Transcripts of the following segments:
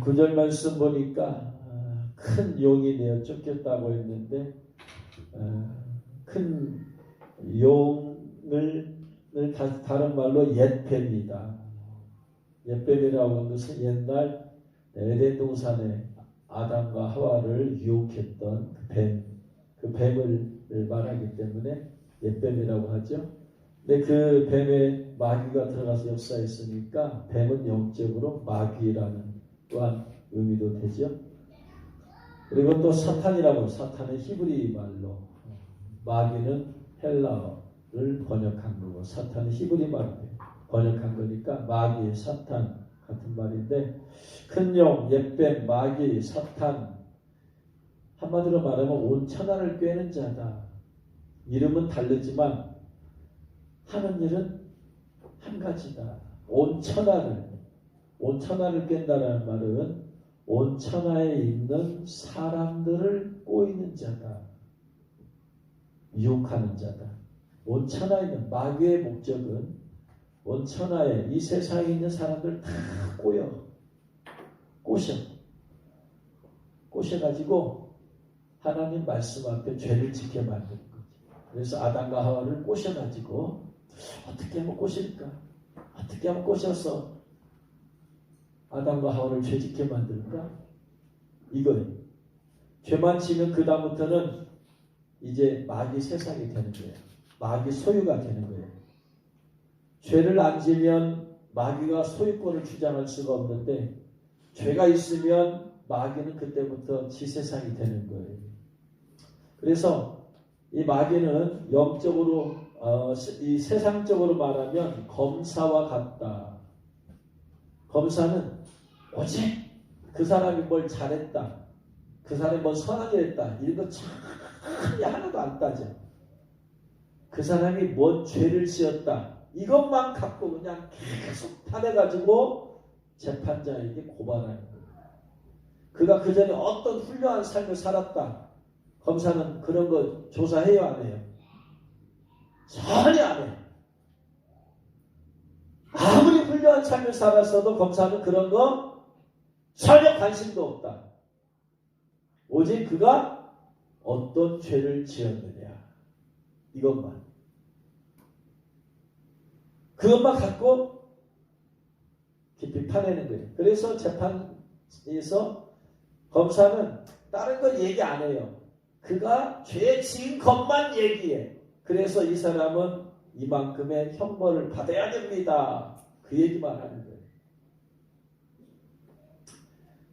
구절 말씀 보니까 큰 용이 되어 쫓겼다고 했는데 큰 용을 다른 말로 옛뱀이다. 옛뱀이라고 하는 것은 옛날 에덴 동산에 아담과 하와를 유혹했던 그 뱀을 말하기 때문에 옛뱀이라고 하죠. 근데 그 뱀에 마귀가 들어가서 역사했으니까 뱀은 영적으로 마귀라는 또한 의미도 되죠. 그리고 또 사탄이라고, 사탄의 히브리 말로, 마귀는 헬라어를 번역한 거고 사탄은 히브리 말로 번역한 거니까 마귀, 사탄 같은 말인데, 큰 용, 옛뱀, 마귀, 사탄, 한마디로 말하면 온 천하를 꿰는 자다. 이름은 다르지만 하는 일은 한 가지다. 온 천하를 깬다는 말은 온 천하에 있는 사람들을 꼬이는 자다. 유혹하는 자다. 온 천하에 있는 마귀의 목적은 온 천하에 이 세상에 있는 사람들 다 꼬셔가지고 하나님 말씀 앞에 죄를 짓게 만드는 거지. 그래서 아담과 하와를 꼬셔가지고 어떻게 하면 꼬실까? 어떻게 하면 꼬셔서 아담과 하와를 죄짓게 만들까? 이거예요. 죄만 지면 그 다음부터는 이제 마귀 세상이 되는 거예요. 마귀 소유가 되는 거예요. 죄를 안 지면 마귀가 소유권을 주장할 수가 없는데, 죄가 있으면 마귀는 그때부터 지 세상이 되는 거예요. 그래서 이 마귀는 영적으로 이 세상적으로 말하면 검사와 같다. 검사는 오직 그 사람이 뭘 잘했다, 그 사람이 뭘 선하게 했다, 이런 거 전혀 하나도 안 따져. 그 사람이 뭔 죄를 지었다, 이것만 갖고 그냥 계속 파내가지고 재판자에게 고발하는 거예요. 그가 그 전에 어떤 훌륭한 삶을 살았다, 검사는 그런 거 조사해요, 안 해요? 전혀 안 해요. 아무리 훌륭한 삶을 살았어도 검사는 그런 거 전혀 관심도 없다. 오직 그가 어떤 죄를 지었느냐, 그것만 갖고 깊이 파내는 거예요. 그래서 재판에서 검사는 다른 걸 얘기 안 해요. 그가 죄 지은 것만 얘기해. 그래서 이 사람은 이만큼의 형벌을 받아야 됩니다, 그 얘기만 하는 거예요.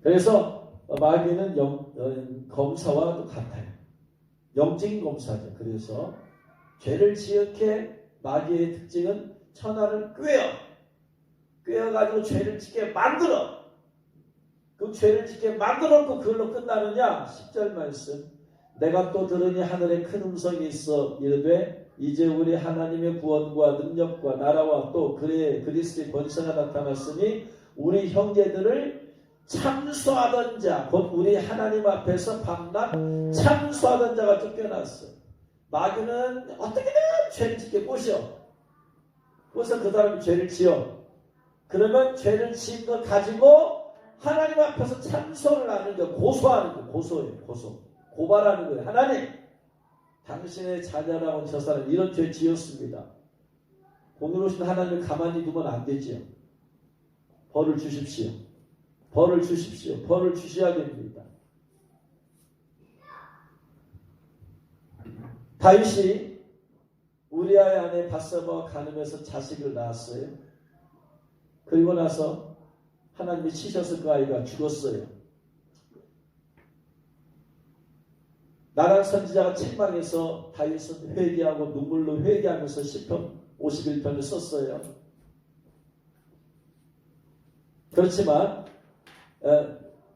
그래서 마귀는 검사와 같아요. 영적인 검사죠. 그래서 죄를 지었게 마귀의 특징은 천하를 꿰어가지고 죄를 짓게 만들어. 그 죄를 짓게 만들었고 그걸로 끝나느냐? 10절 말씀. 내가 또 들으니 하늘에 큰 음성이 있어 이르되 이제 우리 하나님의 구원과 능력과 나라와 또 그리스도의 권세가 나타났으니 우리 형제들을 참소하던 자, 곧 우리 하나님 앞에서 밤낮 참소하던 자가 쫓겨났어. 마귀는 어떻게든 죄를 짓게 꼬셔. 그래서 그 사람이 죄를 지어. 그러면 죄를 지은 걸 가지고 하나님 앞에서 참소를 하는 거, 고소하는 거, 고소예요. 고발하는 거예요. 하나님, 당신의 자녀라고 저 사람 이런 죄 지었습니다. 공의로우신 하나님을 가만히 두면 안 되지요. 벌을 주십시오. 벌을 주셔야 됩니다. 다윗이 우리아의 아내 밧세바와 간음해서 자식을 낳았어요. 그리고 나서 하나님이 치셔서 그 아이가 죽었어요. 나단 선지자가 책망해서 다윗은 회개하고 눈물로 회개하면서 시편 51편을 썼어요. 그렇지만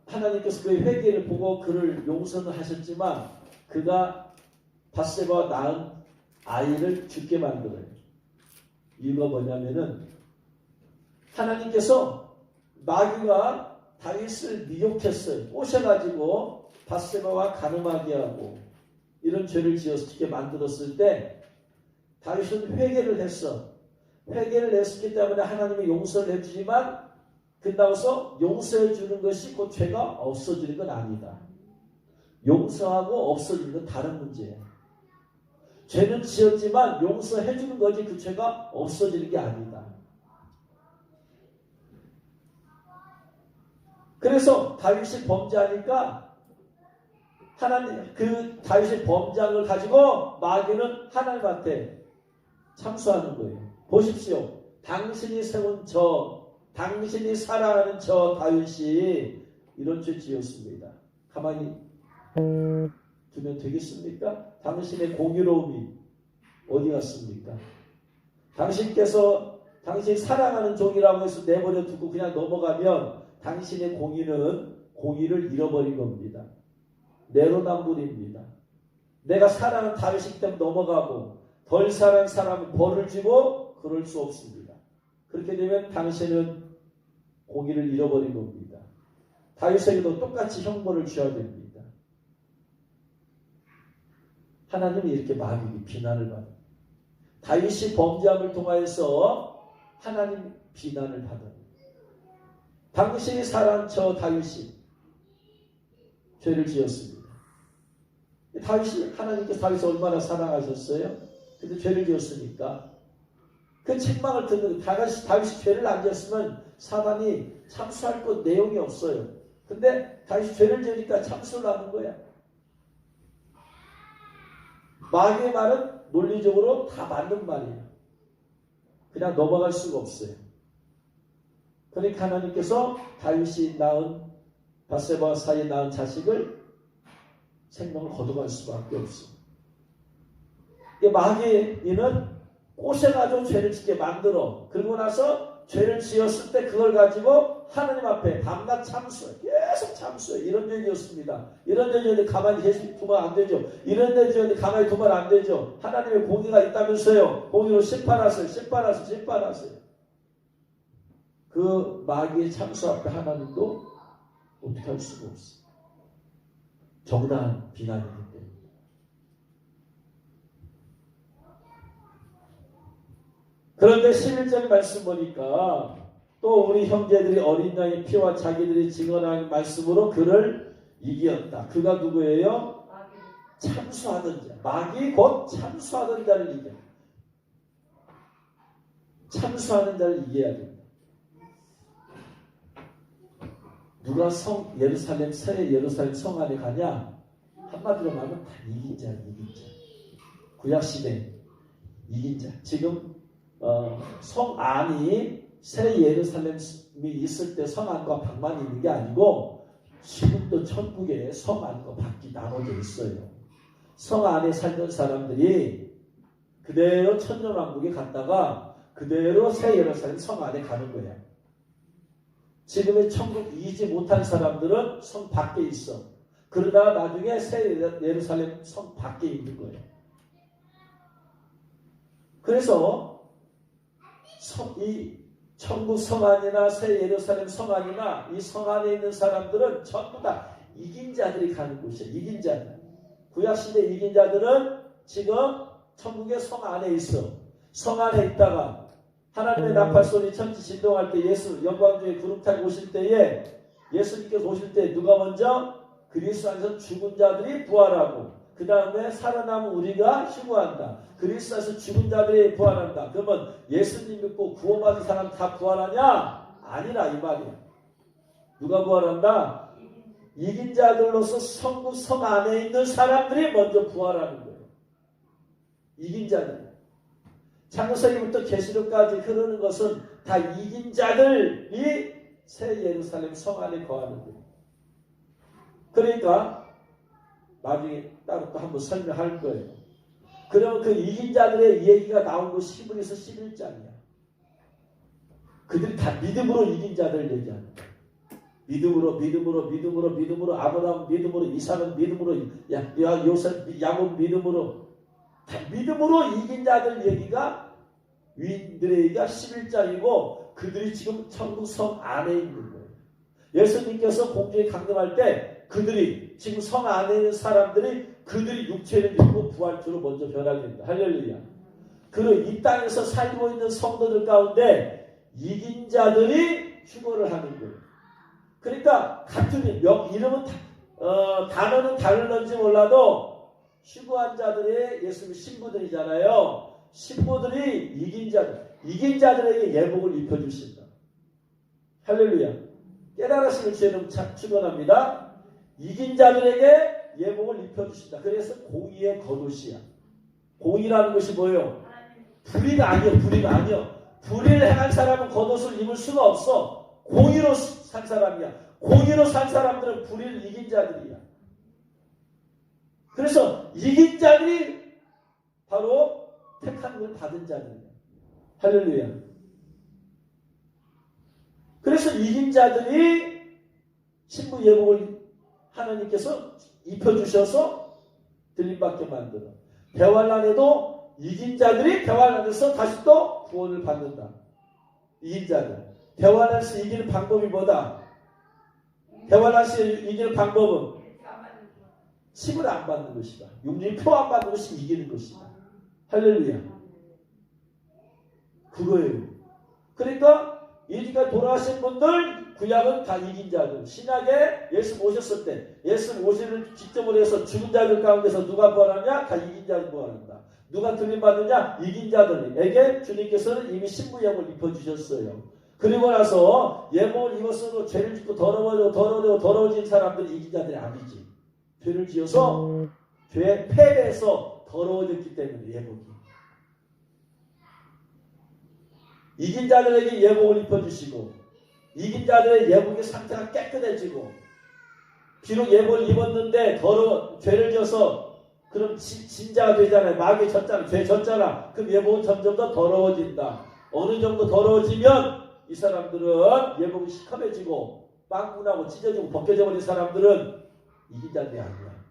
하나님께서 그의 회개를 보고 그를 용서는 하셨지만 그가 밧세바와 낳은 아이를 죽게 만들어요. 이유가 뭐냐면은 하나님께서 마귀가 다윗을 미혹했어요. 꼬셔가지고 밧세바와 간음하게 하고 이런 죄를 지어서 죽게 만들었을 때 다윗은 회개를 했어. 회개를 했기 때문에 하나님이 용서를 해주지만 끝나고서 용서해 주는 것이 그 죄가 없어지는 건 아니다. 용서하고 없어지는 건 다른 문제예요. 죄는 지었지만 용서해 주는 거지 그 죄가 없어지는 게 아니다. 그래서 다윗이 범죄하니까 하나님 그 다윗의 범죄를 가지고 마귀는 하나님한테 참수하는 거예요. 보십시오. 당신이 세운 당신이 사랑하는 다윗이 이런 죄 지었습니다. 가만히 두면 되겠습니까? 당신의 공의로움이 어디 갔습니까? 당신이 사랑하는 종이라고 해서 내버려 두고 그냥 넘어가면 당신의 공의를 잃어버린 겁니다. 내로남불입니다. 내가 사랑하는 다윗이기 때문에 넘어가고 덜 사랑하는 사람은 벌을 주고 그럴 수 없습니다. 그렇게 되면 당신은 공의를 잃어버린 겁니다. 다윗에게도 똑같이 형벌을 줘야 됩니다. 하나님이 이렇게 마귀에게 비난을 받아요. 다윗이 범죄함을 통하여서 하나님 비난을 받아요. 당신이 사랑한 다윗이 죄를 지었습니다. 하나님께서 다윗을 얼마나 사랑하셨어요? 근데 죄를 지었으니까 그 책망을 듣는 다윗이 죄를 안 지었으면 사단이 참수할 것 내용이 없어요. 근데 다윗이 죄를 지으니까 참수를 하는 거야. 마귀의 말은 논리적으로 다 맞는 말이에요. 그냥 넘어갈 수가 없어요. 그러니까 하나님께서 다윗이 낳은 밧세바와 사이에 낳은 자식을 생명을 거둬갈 수밖에 없어요. 마귀는 꼬셔가지고 죄를 짓게 만들어. 그러고 나서 죄를 지었을 때 그걸 가지고 하나님 앞에 밤낮 참수해. 계속 참수해. 이런 죄 지었습니다. 이런 죄 지었는데 가만히 두면 안 되죠. 이런 죄 지었는데 가만히 두면 안 되죠. 하나님의 공의가 있다면서요. 공의로 심판하세요. 그 마귀의 참수 앞에 하나님도 어떻게 할 수가 없어요. 정당한 비난이기 때문에. 그런데 11절 말씀 보니까 또 우리 형제들이 어린 양의 피와 자기들이 증언한 말씀으로 그를 이겼다. 그가 누구예요? 참수하던 자. 마귀 곧 참수하던 자를 이겨. 참수하는 자를 이겨야 됩니다. 누가 새 예루살렘 성 안에 가냐? 한마디로 말하면 다 이긴 자. 구약시대 이긴 자. 지금 성 안이 새 예루살렘이 있을 때 성 안과 밖만 있는 게 아니고 지금도 천국에 성 안과 밖이 나눠져 있어요. 성 안에 살던 사람들이 그대로 천년왕국에 갔다가 그대로 새 예루살렘 성 안에 가는 거야. 지금의 천국 이기지 못한 사람들은 성 밖에 있어. 그러다가 나중에 새 예루살렘 성 밖에 있는 거예요. 그래서 이 천국 성안이나 새 예루살렘 성안이나 이 성 안에 있는 사람들은 전부 다 이긴 자들이 가는 곳이에요. 이긴 자들. 구약시대 이긴 자들은 지금 천국의 성 안에 있어. 성 안에 있다가 하나님의 나팔소리 천지 진동할 때 예수 영광중에 구름 타고 오실 때에 예수님께서 오실 때 누가 먼저 그리스도 안에서 죽은 자들이 부활하고 그 다음에 살아남은 우리가 휴무한다. 그리스도 안에서 죽은 자들이 부활한다. 그러면 예수님 믿고 구원받은 사람 다 부활하냐? 아니라 이 말이야. 누가 부활한다? 이긴 자들로서 성국 성 안에 있는 사람들이 먼저 부활하는 거예요. 이긴 자들. 창세기부터 계시록까지 흐르는 것은 다 이긴 자들이 새 예루살렘 성 안에 거하는 거예요. 그러니까 나중에 따로 또 한번 설명할 거예요. 그러면 그 이긴 자들의 얘기가 나온 것이 히브리서 11장이야. 그들이 다 믿음으로 이긴 자들 얘기하는 거예요. 믿음으로 아브라함 믿음으로 이삭은 믿음으로 요셉 야곱 믿음으로 다 믿음으로 이긴 자들 얘기가 위인들의 얘기가 11장이고 그들이 지금 천국 성 안에 있는 거예요. 예수님께서 공중에 강림할 때 그들이 지금 성 안에 있는 사람들이 그들이 육체를 입고 부활주로 먼저 변하게 됩니다. 할렐루야. 그리고 이 땅에서 살고 있는 성도들 가운데 이긴 자들이 휴거를 하는 거예요. 그러니까 같은 이름은 단어는 다르는지 몰라도 휴거한 자들의 예수님 신부들이잖아요. 신부들이 이긴 자들에게 예복을 입혀주신다. 할렐루야. 깨달으시는 죄는 축원합니다. 이긴 자들에게 예복을 입혀주신다. 그래서 공의의 겉옷이야. 공의라는 것이 뭐예요? 불의가 아니요. 불의가 아니요. 불의를 행한 사람은 겉옷을 입을 수가 없어. 공의로 산 사람이야. 공의로 산 사람들은 불의를 이긴 자들이야. 그래서 이긴 자들이 바로 택한 걸 받은 자들이야. 할렐루야. 그래서 이긴 자들이 신부 예복을 하나님께서 입혀주셔서 들림받게 만들어. 대환란에도 이긴 자들이 대환란에서 다시 또 구원을 받는다. 이긴 자들. 대환란에서 이기는 방법이 뭐다? 대환란에서 이기는 방법은 침을 안 받는 것이다. 육신이 표 안 받는 것이 이기는 것이다. 할렐루야. 그거예요. 그러니까 이제까지 돌아가신 분들 구약은 다 이긴 자들. 신약에 예수 모셨을 때 예수 모시는 기점으로 해서 죽은 자들 가운데서 누가 부활하냐? 다 이긴 자들 부활한다. 누가 들림받느냐? 이긴 자들에게 주님께서는 이미 신부예복을 입혀주셨어요. 그리고 나서 예복을 입었어도 죄를 짓고 더러워진 사람들이 이긴 자들이 아니지. 죄를 지어서 죄에 패배해서 더러워졌기 때문에 예복이. 이긴 자들에게 예복을 입혀주시고 이긴 자들의 예복의 상태가 깨끗해지고 비록 예복을 입었는데 죄를 지어서 그럼 진자가 되잖아요. 마귀에 졌잖아. 죄 졌잖아. 그럼 예복은 점점 더 더러워진다. 어느 정도 더러워지면 이 사람들은 예복이 시커매지고 빵꾸나고 찢어지고 벗겨져 버린 사람들은 이긴 자들이 아니야.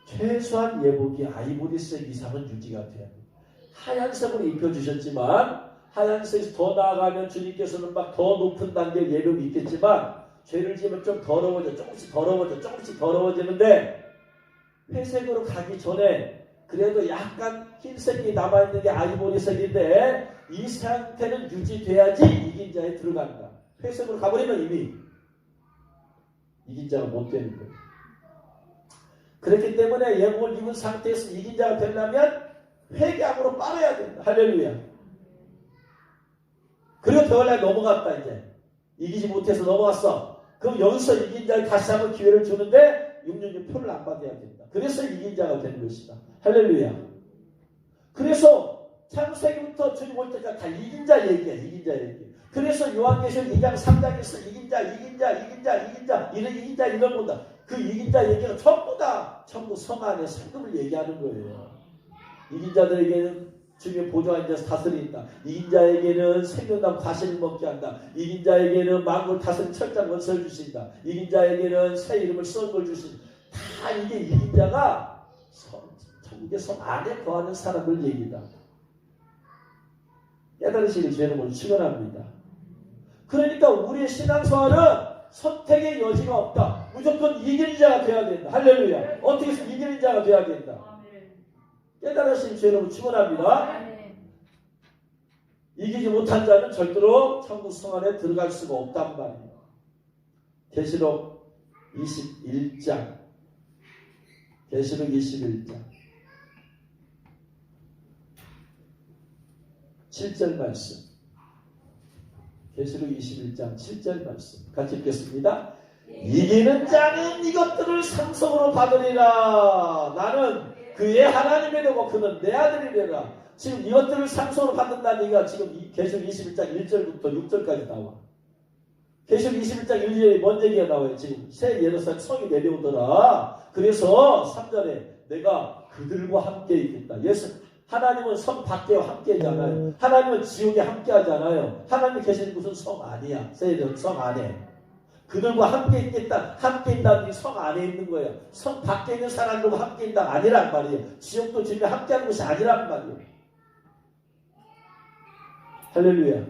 최소한 예복이 아이보리색 이상은 유지가 돼야 돼. 하얀색으로 입혀주셨지만 하얀색에서 더 나아가면 주님께서는 막 더 높은 단계의 예복이 있겠지만 죄를 지으면 좀 조금씩 더러워지는데 회색으로 가기 전에 그래도 약간 흰색이 남아있는 게 아이보리색인데 이 상태는 유지돼야지 이긴 자에 들어간다. 회색으로 가버리면 이미 이긴 자가 못 되는 거예요. 그렇기 때문에 예복을 입은 상태에서 이긴 자가 되려면 회개함으로 빨아야 된다. 할렐루야. 그리고 대환란에 넘어갔다. 이제 이기지 못해서 넘어갔어. 그럼 여기서 이긴 자에 다시 한번 기회를 주는데 6년의 표를 안 받아야 된다. 그래서 이긴 자가 되는 것이다. 할렐루야. 그래서 창세기부터 주님 올 때까지 다 이긴 자 얘기야. 이긴 자 얘기. 그래서 요한계시록 2장 3장에서 이긴 자 이런 거다. 그 이긴 자 얘기가 전부 다 천국 성 안에 상급을 얘기하는 거예요. 이긴 자들에게는 주님의 보좌 앉아서 다스린다. 이긴 자에게는 생명나무 과실을 먹게 한다. 이긴 자에게는 만물 다스린 철장 건설 주신다. 이긴 자에게는 새 이름을 쏜 걸 주신다. 다 이게 이긴 자가 천국의 성 안에 거하는 사람을 얘기다. 깨달으시길 주의는 오늘 축원합니다. 그러니까 우리의 신앙생활은 선택의 여지가 없다. 무조건 이기는 자가 돼야 된다. 할렐루야. 어떻게 해서 이기는 자가 돼야 된다. 깨달으신 주 여러분 축원합니다. 이기지 못한 자는 절대로 천국 성 안에 들어갈 수가 없단 말이에요. 계시록 21장 7절 말씀. 계시록 21장 7절 말씀 같이 읽겠습니다. 이기는 자는 이것들을 상속으로 받으리라. 나는 그의 하나님이 되고 그는 내 아들이 되라. 지금 이것들을 상속으로 받는다는 얘기가 지금 계시록 21장 1절부터 6절까지 나와. 계시록 21장 1절에 뭔 얘기가 나와요? 지금 새 예루살렘 성이 내려오더라. 그래서 3절에 내가 그들과 함께 있겠다. 하나님은 성 밖에 함께하잖아요. 하나님은 지옥에 함께하잖아요. 하나님이 계시는 곳은 성 아니야. 새 예루살렘 성 안에. 그들과 함께 있겠다. 함께 있다는 게 성 안에 있는 거예요. 성 밖에 있는 사람들과 함께 있다 아니란 말이에요. 지옥도 주님이 함께하는 것이 아니란 말이에요. 할렐루야.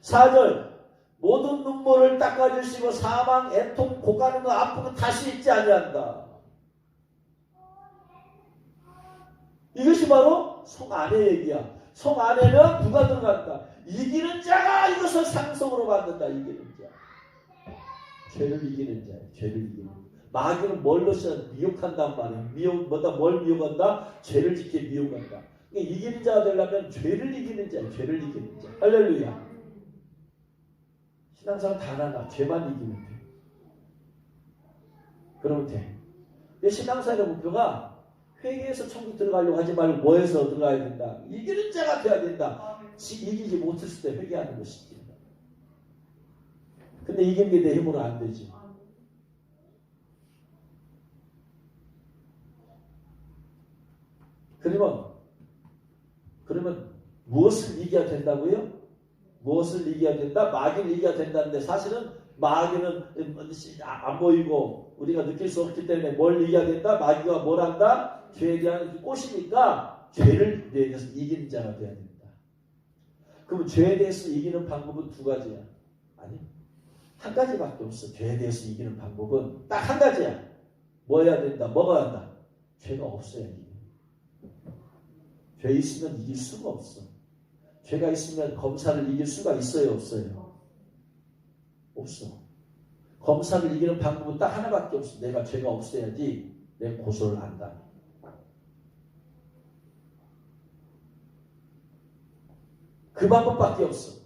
4절 모든 눈물을 닦아주시고 사망, 애통, 고가는 거 아프고 다시 있지 아니한다. 이것이 바로 성 안의 얘기야. 성 안에는 누가 들어간다. 이기는 자가 이것을 상속으로 받는다. 이기는 자. 죄를 이기는 자예요. 죄를 이기는 자. 마귀는 뭘로서 미혹한단 말이에요. 뭘 미혹한다? 죄를 짓게 미혹한다. 그러니까 이기는 자가 되려면 죄를 이기는 자예요. 죄를 이기는 자. 할렐루야. 신앙생활 다 하나. 죄만 이기면 돼. 그러면 돼. 근데 신앙생활의 목표가 회개해서 천국 들어가려고 하지 말고 뭐해서 들어가야 된다. 이기는 자가 돼야 된다. 이기지 못했을 때 회개하는 것이지. 근데 이기는 게 내 힘으로 안 되지. 그러면 무엇을 이겨야 된다고요? 무엇을 이겨야 된다? 마귀를 이겨야 된다는데 사실은 마귀는 안 보이고 우리가 느낄 수 없기 때문에 뭘 이겨야 된다? 마귀가 뭘 한다? 죄에 대한 꽃이니까 죄를 대해서 이기는 자가 돼야 된다. 그럼 죄에 대해서 이기는 방법은 두 가지야. 아니, 한 가지밖에 없어. 죄에 대해서 이기는 방법은 딱 한 가지야. 뭐 해야 된다? 뭐가 한다? 죄가 없어야 돼. 죄 있으면 이길 수가 없어. 죄가 있으면 검사를 이길 수가 있어요? 없어요? 없어. 검사를 이기는 방법은 딱 하나밖에 없어. 내가 죄가 없어야지 내 고소를 한다. 그 방법밖에 없어.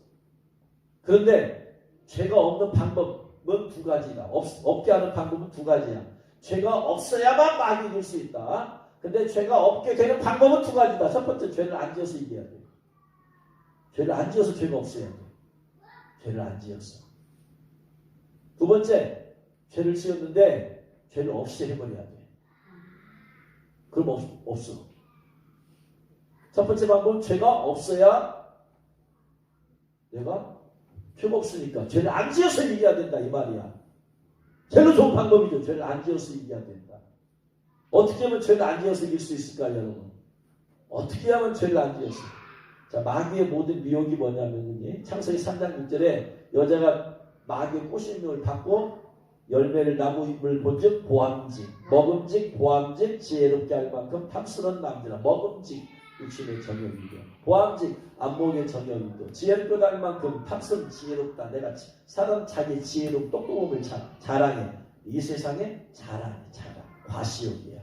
그런데 죄가 없는 방법은 두 가지다. 없게 하는 방법은 두 가지야. 죄가 없어야만 마귀 이길 수 있다. 근데 죄가 없게 되는 방법은 두 가지다. 첫 번째, 죄를 안 지어서 이겨야 돼. 죄를 안 지어서 죄가 없어야 돼. 죄를 안 지었어. 두 번째, 죄를 지었는데 죄를 없이 해버려야 돼. 그럼 없어. 첫 번째 방법은 죄가 없어야 내가 죄가 없으니까 죄를 안 지어서 이겨야 된다 이 말이야. 제일 좋은 방법이죠. 죄를 안 지어서 이겨야 된다. 어떻게 하면 죄를 안 지어서 이길 수 있을까요, 여러분? 어떻게 하면 죄를 안 지어서? 자, 마귀의 모든 미혹이 뭐냐면요. 창세기 3장 6절에 여자가 마귀의 꼬심을 받고 열매를 나무임을 본즉 보암직, 먹음직, 보암직, 지혜롭게 할 만큼 탐스러운 남자라. 먹음직, 육신의 정욕이고, 보암직, 안목의 정욕이고, 지혜롭게 할 만큼 탐스러운 지혜롭다. 내가 사람 자기 지혜롭고 똑똑함을 자랑해. 이 세상에 자랑. 과시욕이야.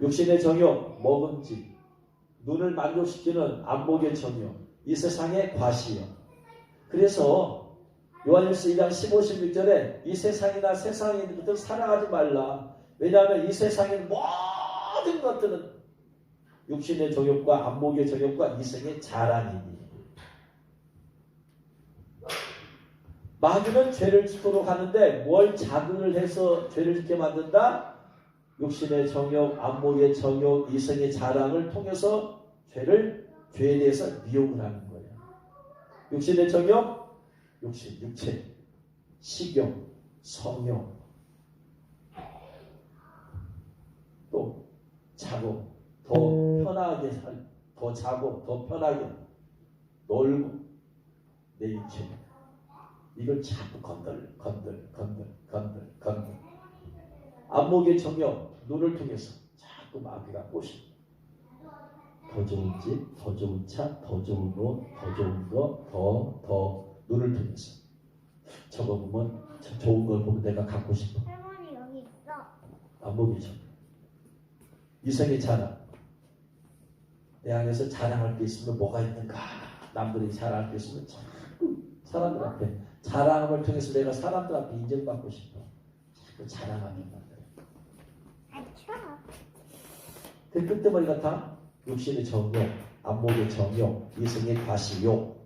육신의 정욕, 먹음직, 눈을 만족시키는 안목의 정욕, 이 세상의 과시욕. 그래서 요한일서 2장 15, 16절에 이 세상이나 세상에 있는 것들 사랑하지 말라. 왜냐하면 이 세상의 모든 것들은 육신의 정욕과 안목의 정욕과 이생의 자랑이니. 마귀는 죄를 짓도록 하는데 뭘 자극을 해서 죄를 짓게 만든다? 육신의 정욕, 안목의 정욕, 이생의 자랑을 통해서 죄에 대해서 미혹을 하는 거예요. 육신의 정욕, 육체, 식욕, 성욕, 또 자고 더 편하게 더 자고 더 편하게 놀고 내 육체 이걸 자꾸 건들. 안목의 정욕, 눈을 통해서 자꾸 마귀가 꼬시. 더 좋은 집, 더 좋은 차, 더 좋은 옷, 더 좋은 거, 더 눈을 통해서. 저거 보면 저 좋은 걸 보면 내가 갖고 싶어. 할머니 여기 있어. 안목의 정욕. 이성의 자랑. 내 안에서 자랑할 게 있으면 뭐가 있는가? 남들이 자랑할 게 있으면 자꾸 사람들 앞에 자랑을 통해서 내가 사람들 앞에 인정받고 싶어. 자꾸 자랑하게 만들어. 그 끝머리가 다 육신의 정욕, 안목의 정욕, 이성의 과시욕.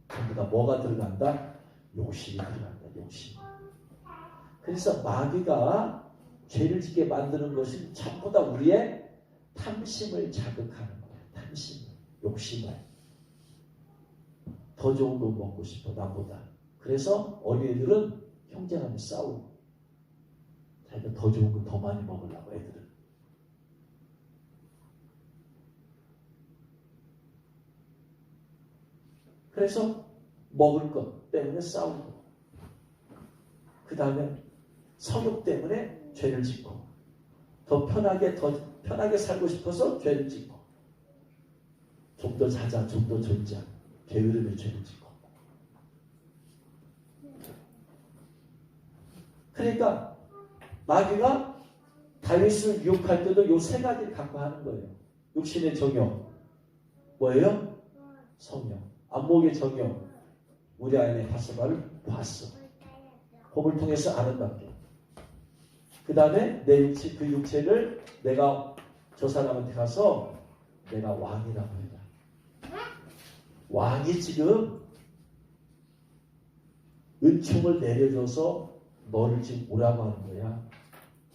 전부 다 뭐가 들어간다? 욕심이 들어간다. 욕심. 그래서 마귀가 죄를 짓게 만드는 것이 전부 다 우리의 탐심을 자극하는 거야. 탐심, 욕심을. 더 좋은 거 먹고 싶어 나보다. 그래서 어린이들은 형제간에 싸우고 자기가 더 좋은 거 더 많이 먹으려고 애들은. 그래서 먹을 것 때문에 싸우고 그 다음에 성욕 때문에 죄를 짓고 더 편하게 살고 싶어서 죄를 짓고 좀 더 자자, 좀 더 졸자. 게으름의 죄를 짓고. 그러니까 마귀가 다윗을 유혹할 때도 요 세 가지를 갖고 하는 거예요. 육신의 정욕, 뭐예요? 성욕. 안목의 정욕. 우리 아이의 바세바를 봤어. 봄을 통해서 아는 관계. 그 다음에 내 육체, 그 육체를 내가 저 사람한테 가서 내가 왕이라고 해라. 왕이 지금 은총을 내려줘서 너를 지금 오라고 하는 거야.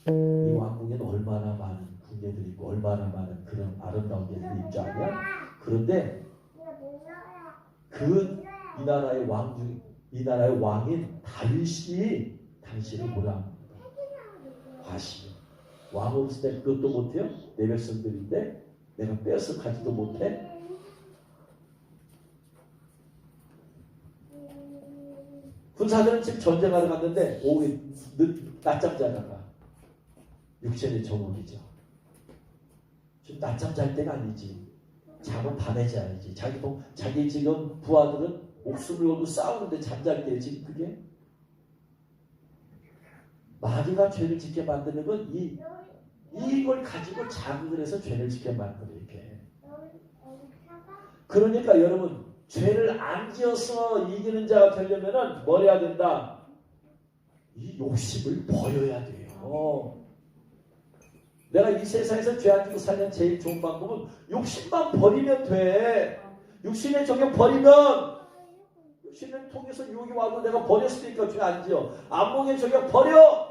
이 왕국에는 얼마나 많은 궁예들이 있고 얼마나 많은 그런 아름다운 데들이 있는 줄 아냐? 그런데 이 나라의 왕인 다윗이 당신을 오라. 과시. 왕으로서 내가 그것도 못해요? 내 백성들인데 내가 빼앗아 가지도 못해? 군사들은 지금 전쟁하러 갔는데 오후에 낮잠 자다가 육체의 정욕이죠. 지금 낮잠 잘 때가 아니지. 잠은 밤에 자야지. 자기 지금 부하들은 목숨을 걸고 싸우는데 잠잘 때예요. 지금 그게 마귀가 죄를 짓게 만드는 건 이걸 가지고 자극을 해서 죄를 짓게 만들어 이렇게. 그러니까 여러분 죄를 안 지어서 이기는 자가 되려면은 뭘 해야 된다? 이 욕심을 버려야 돼요. 내가 이 세상에서 죄 안 지고 살면 제일 좋은 방법은 욕심만 버리면 돼. 육신의 정욕 버리면 육신을 통해서 유혹이 와도 내가 버렸으니까 죄 안 지어. 안목의 정욕 버려.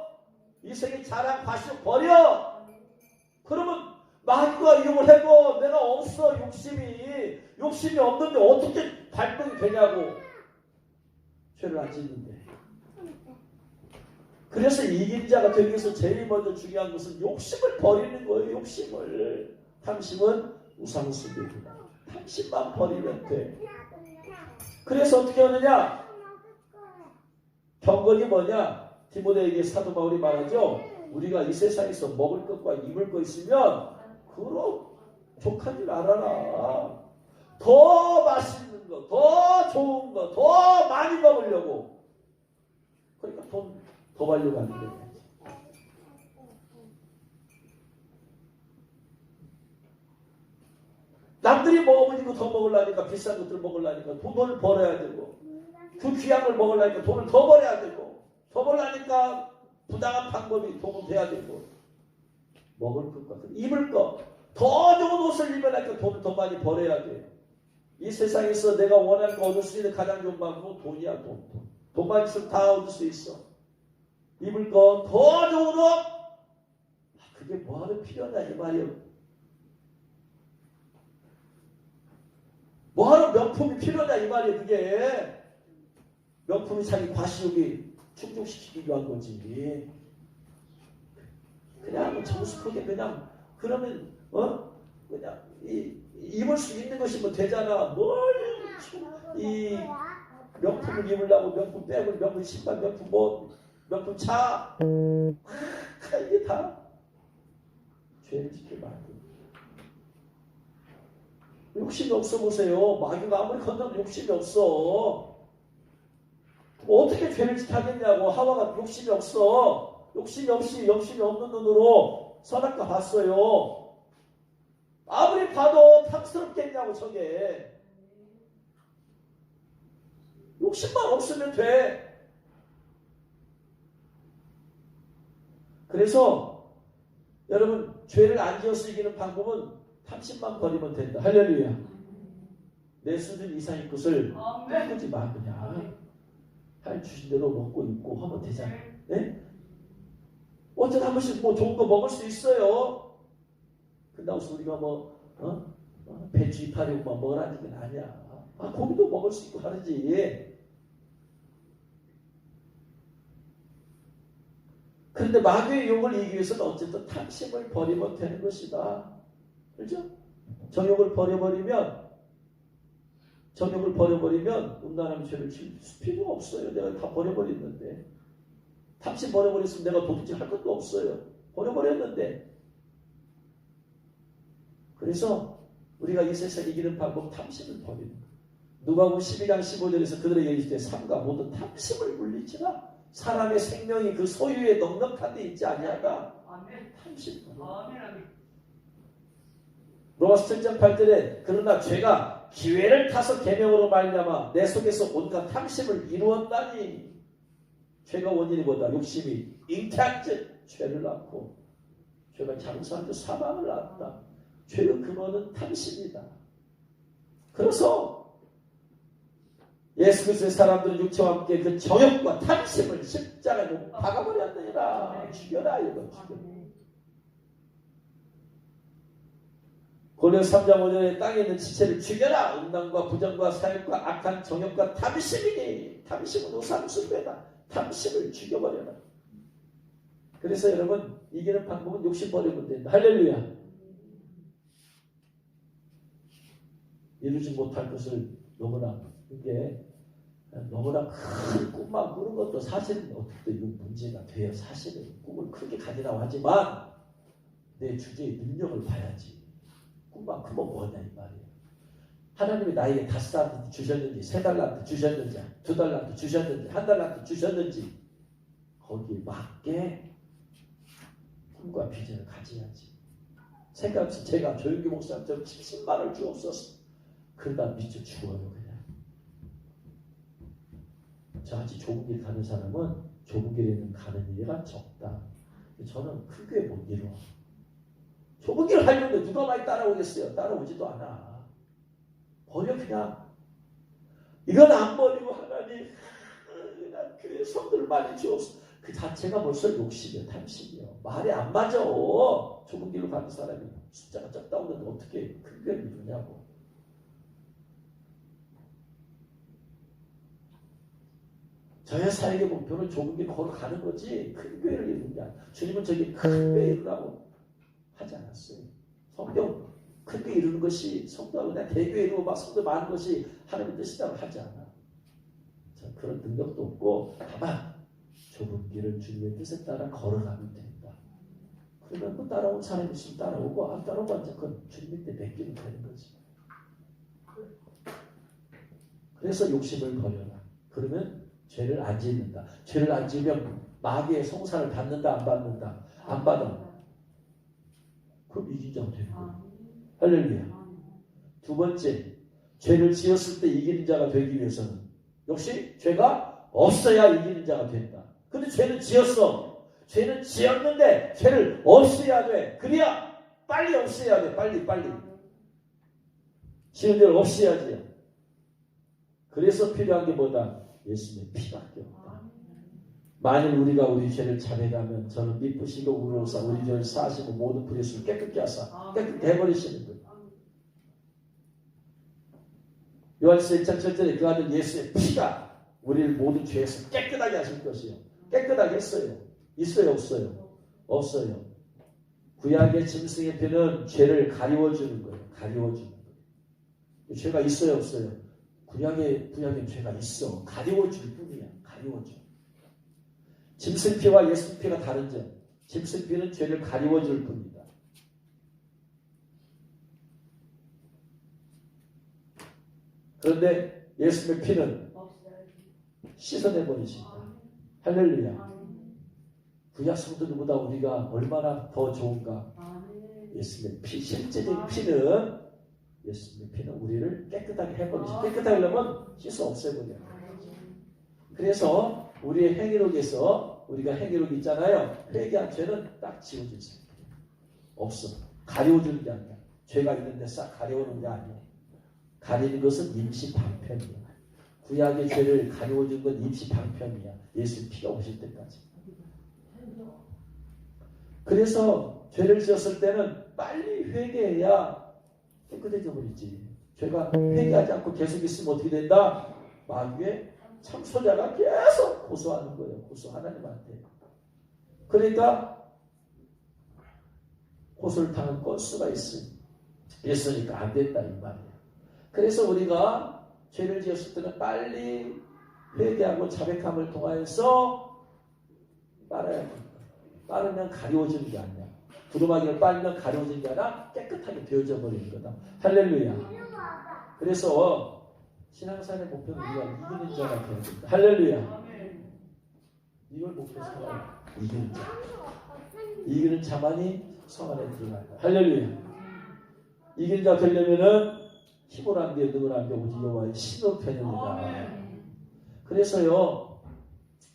이 세계 자랑 과시욕 버려. 그러면 마귀가 이용을 해도 내가 없어. 욕심이 없는데 어떻게 발동이 되냐고. 죄를 안 짓는데. 그래서 이긴 자가 되기 위해서 제일 먼저 중요한 것은 욕심을 버리는 거예요. 욕심을. 탐심은 우상숭배입니다. 탐심만 버리면 돼. 그래서 어떻게 하느냐? 경건이 뭐냐? 디모데에게 사도 바울이 말하죠. 우리가 이 세상에서 먹을 것과 입을 것 있으면 그로 족한 줄 알아라. 더 맛있는 거, 더 좋은 거, 더 많이 먹으려고. 그러니까 돈 더 벌려고 하는 거예요. 남들이 먹으면 이거 더 먹으려니까 비싼 것들을 먹으려니까 돈을 벌어야 되고 그 귀한 걸 먹으려니까 돈을 더 벌어야 되고 더 벌려니까 부당한 방법이 동원돼야 되고 먹을 것과 입을 것 더 좋은 옷을 입으려니까 돈을 더 많이 벌어야 돼요. 이 세상에서 내가 원하는 거 얻을 수 있는 가장 좋은 방법은 돈이야. 돈만 있으면 다 얻을 수 있어. 입을 거 더 좋은 옷 그게 뭐하러 필요하냐 이 말이에요. 뭐하러 명품이 필요하냐 이 말이에요. 그게 명품이 자기 과시욕이 충족시키기 위한 거지. 그냥 정수 크게 그냥 그러면 그냥 입을 수 있는 것이 뭐 되잖아. 이 명품을 입으려고 명품 백을 명품 신발 명품 명품 차 이게 다 죄를 짓게 만들고 욕심이 없어 보세요. 마귀가 아무리 건너도 욕심이 없어. 뭐 어떻게 죄를 짓게 하겠냐고. 하와가 욕심이 없어. 욕심이 없는 눈으로 선악과 봤어요. 아무리 봐도 탐스럽겠냐고 저게. 욕심만 없으면 돼. 그래서 여러분 죄를 안 지어서 이기는 방법은 탐심만 버리면 된다. 할렐루야. 내 수준 이상의 것을 빼보지 마. 그냥 할 주신 대로 먹고 입고 하면 되잖아. 네? 어쩌다 한 번씩 뭐 좋은 거 먹을 수 있어요. 근다고 해서 우리가 배추 이파리 먹으라는 게 아니야. 고기도 먹을 수 있고 하지. 그런데 마귀의 욕을 이기기 위해서는 어쨌든 탐심을 버리면 되는 것이다. 그렇죠? 정욕을 버려버리면 음란한 죄를 질 필요가 없어요. 내가 다 버려버렸는데. 탐심 버려버렸으면 내가 도둑질 할 것도 없어요. 버려버렸는데. 그래서 우리가 이 세상에 이기는 방법 탐심을 버리는 거예요. 누가복음 12장 15절에서 그들에게 이르시되 삼가 모든 탐심을 물리치라. 사람의 생명이 그 소유에 넉넉한 데 있지 아니하다. 탐심. 로마서 7장 8절에 그러나 죄가 기회를 타서 계명으로 말미암아 내 속에서 온갖 탐심을 이루었다니. 죄가 원인이보다 욕심이 잉태한 즉 죄를 낳고 죄가 장수한 즉 사망을 낳았다. 죄의 근원은 탐심이다. 그래서 예수 그리스도의 사람들은 육체와 함께 그 정욕과 탐심을 십자가에 못 박아버렸느니라. 죽여라 이거 죽여라. 고린도서 3장 5절에 땅에 있는 지체를 죽여라. 음란과 부정과 사욕과 악한 정욕과 탐심이니. 탐심은 우상숭배다. 탐심을 죽여버려라. 그래서 여러분 이기는 방법은 욕심 버리면 된다. 할렐루야. 이루지 못할 것을 너무나 이게 너무나 큰 꿈만 꾸는 것도 사실은 어떻게 이건 문제가 돼요. 사실은 꿈을 크게 가지라고 하지만 내 주제의 능력을 봐야지. 꿈만 크면 뭐냐 이 말이에요. 하나님이 나에게 5달란트 주셨는지 3달란트 주셨는지 2달란트 주셨는지 1달란트 주셨는지 거기에 맞게 꿈과 비전을 가져야지. 생각없이 제가 조용기 목사님처럼 70만 원을 주옵소서. 그러다 미쳐 죽어요 그냥. 저같이 좁은 길 가는 사람은 좁은 길에는 가는 일이 적다. 저는 큰 교회 못 이루어. 좁은 길 하려는데 누가 많이 따라오겠어요? 따라오지도 않아. 버려 그냥. 이건 안 버리고 하나님 그냥 교회 성도를 많이 주옵소서. 그 자체가 벌써 욕심이야. 탐심이야. 말이 안 맞아. 좁은 길로 가는 사람이 숫자가 적다 오는데 어떻게 큰 교회를 이루냐고. 저의 사역의 목표는 좁은 길 걸어가는 거지 큰 교회를 이루는 게 아니야. 주님은 저기 큰 교회 이루라고 하지 않았어요. 성경 큰 교회 이루는 것이 성도하고 그냥 대교회 이루고 막 성도 많은 것이 하나님의 뜻이라고 하지 않아. 전 그런 능력도 없고 다만 좁은 길을 주님의 뜻에 따라 걸어가면 된다. 그러면 뭐 따라온 사람이 있으면 따라오고 안 따라오면 그건 주님의 때 맡기면 되는 거지. 그래서 욕심을 버려라. 그러면 죄를 안 짓는다. 죄를 안 지으면 마귀의 송사를 받는다 안 받는다? 안 받아. 그럼 이긴 자가 되는 거야. 할렐루야. 두 번째, 죄를 지었을 때 이기는 자가 되기 위해서는 역시 죄가 없어야 이기는 자가 된다. 근데 죄는 지었어. 죄는 지었는데 죄를 없애야 돼. 그래야 빨리 없애야 돼. 빨리. 지은 죄를 없애야지. 그래서 필요한 게 뭐다? 예수님의 피밖에 없다. 만일 우리가 우리 죄를 자백하면 저는 미쁘시고 우러우사 우리 죄를 사하시고 모든 불의를 깨끗게 하사 깨끗게 해버리시는 거예요. 요한서 1장 7절에 그 아들 예수의 피가 우리를 모든 죄에서 깨끗하게 하실 것이요. 깨끗하게 했어요. 있어요 없어요? 없어요. 구약의 짐승의 피는 죄를 가리워주는 거예요. 가리워주는 거예요. 죄가 있어요 없어요? 구약의 죄가 있어. 가리워줄 뿐이야. 가리워줘. 짐승피와 예수피가 다른 점. 짐승피는 죄를 가리워줄 뿐이다. 그런데 예수의 피는 씻어내버리신다. 할렐루야. 구약 성도들보다 우리가 얼마나 더 좋은가. 예수의 피, 실제적인 피는 예수님의 피는 우리를 깨끗하게 해버리죠. 깨끗하게 하려면 씻어 없애버려요. 그래서 우리의 행위록에서 우리가 행위록 있잖아요. 회개한 죄는 딱 지워질 수 있어요. 없어. 가려워주는 게 아니야. 죄가 있는데 싹 가려우는 게 아니야. 가리는 것은 임시 방편이야. 구약의 죄를 가려워준 건 임시 방편이야. 예수 피가 오실 때까지. 그래서 죄를 지었을 때는 빨리 회개해야 깨끗해져 버리지. 죄가 회개하지 않고 계속 있으면 어떻게 된다? 마귀의 참소자가 계속 고소하는 거예요. 고소 하나님한테. 그러니까 고소를 당한 건수가 있으니까 안 된다 이 말이에요. 그래서 우리가 죄를 지었을 때는 빨리 회개하고 자백함을 통하여서 빨아야 됩니다. 빠르면 가려워지는 게 아니야. 두루마기를 빨면 가려워지는 게 아니라 깨끗하게 되어져 버리는 거다. 할렐루야. 그래서 신앙생활의 목표는 우리가 이기는 자가 되어야 된다. 할렐루야. 이걸 목표 삼아. 이기는 자. 이기는 자만이 성 안에 들어간다. 할렐루야. 이기는 자 되려면은 힘을 안 돼, 능을 안 돼, 오직 여호와의 신으로 되느니라. 그래서요,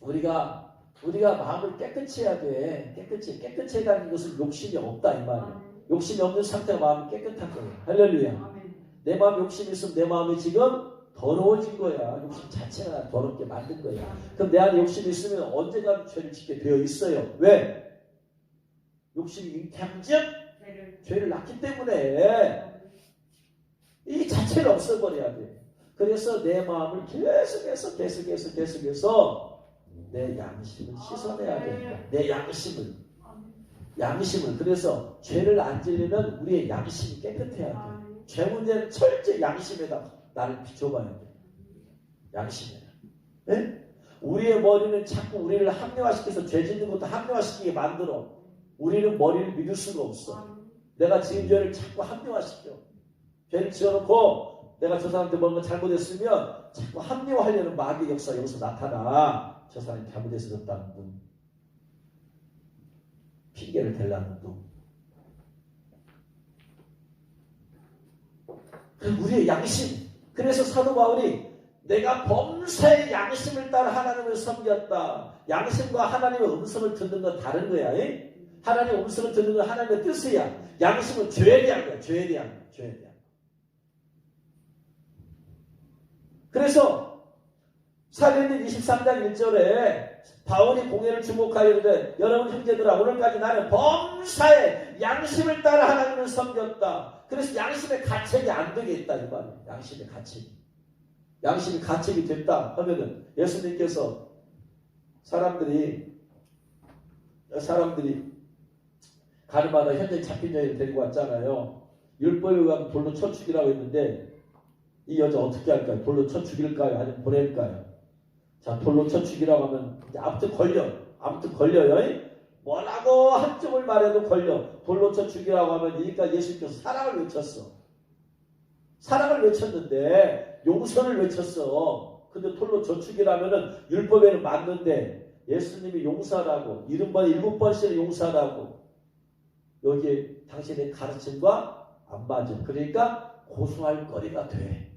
우리가 마음을 깨끗이 해야 돼. 깨끗해다는 것은 욕심이 없다 이 말이야. 욕심이 없는 상태가 마음이 깨끗한 거예요. 할렐루야. 내 마음 욕심이 있으면 내 마음이 지금 더러워진 거야. 욕심 자체가 더럽게 만든 거야. 그럼 내 안에 욕심이 있으면 언젠가 죄를 짓게 되어 있어요. 왜? 욕심이 잉태한즉 죄를 낳기 때문에 이 자체를 없애버려야 돼. 그래서 내 마음을 계속해서 내 양심을 씻어내야 된다. 내 양심을. 그래서 죄를 안 지려면 우리의 양심이 깨끗해야 돼. 죄 문제는 철저히 양심에다 나를 비춰봐야 돼. 양심에다. 네? 우리의 머리는 자꾸 우리를 합리화시켜서 죄 짓는 것도 합리화시키게 만들어. 우리는 머리를 믿을 수가 없어. 내가 지은 죄를 자꾸 합리화시켜. 죄를 지어놓고 내가 저 사람한테 뭔가 잘못했으면 자꾸 합리화하려는 마귀의 역사가 여기서 나타나. 저 사람이 잘못해서 그렇다는 둥. 핑계를 대려는 둥. 우리의 양심. 그래서 사도 바울이 내가 범사의 양심을 따라 하나님을 섬겼다. 양심과 하나님의 음성을 듣는 건 다른 거야. 하나님의 음성을 듣는 건 하나님의 뜻이야. 양심은 죄에 대한 거야. 죄에 대한 거. 그래서 사도행전 23장 1절에 바울이 공회를 주목하여 이르되 여러분 형제들아 오늘까지 나는 범사의 양심을 따라 하나님을 섬겼다. 그래서 양심의 가책이 안 되겠다 이 말이에요. 양심이 가책이 됐다 하면은 예수님께서 사람들이 가르마다 현재 잡힌 여인을 데리고 왔잖아요. 율법에 의하면 돌로 쳐 죽이라고 했는데 이 여자 어떻게 할까요? 돌로 쳐 죽일까요? 아니면 보낼까요? 자, 돌로 쳐 죽이라고 하면 아무튼 걸려요. 뭐라고 한쪽을 말해도 걸려. 돌로 쳐 죽이라고 하면 그러니까 예수님께서 사랑을 외쳤어. 사랑을 외쳤는데 용서를 외쳤어. 근데 돌로 쳐 죽이라면은 율법에는 맞는데 예수님이 용서하라고 70번 7번씩을 용서하라고 여기에 당신의 가르침과 안 맞아. 그러니까 고소할 거리가 돼.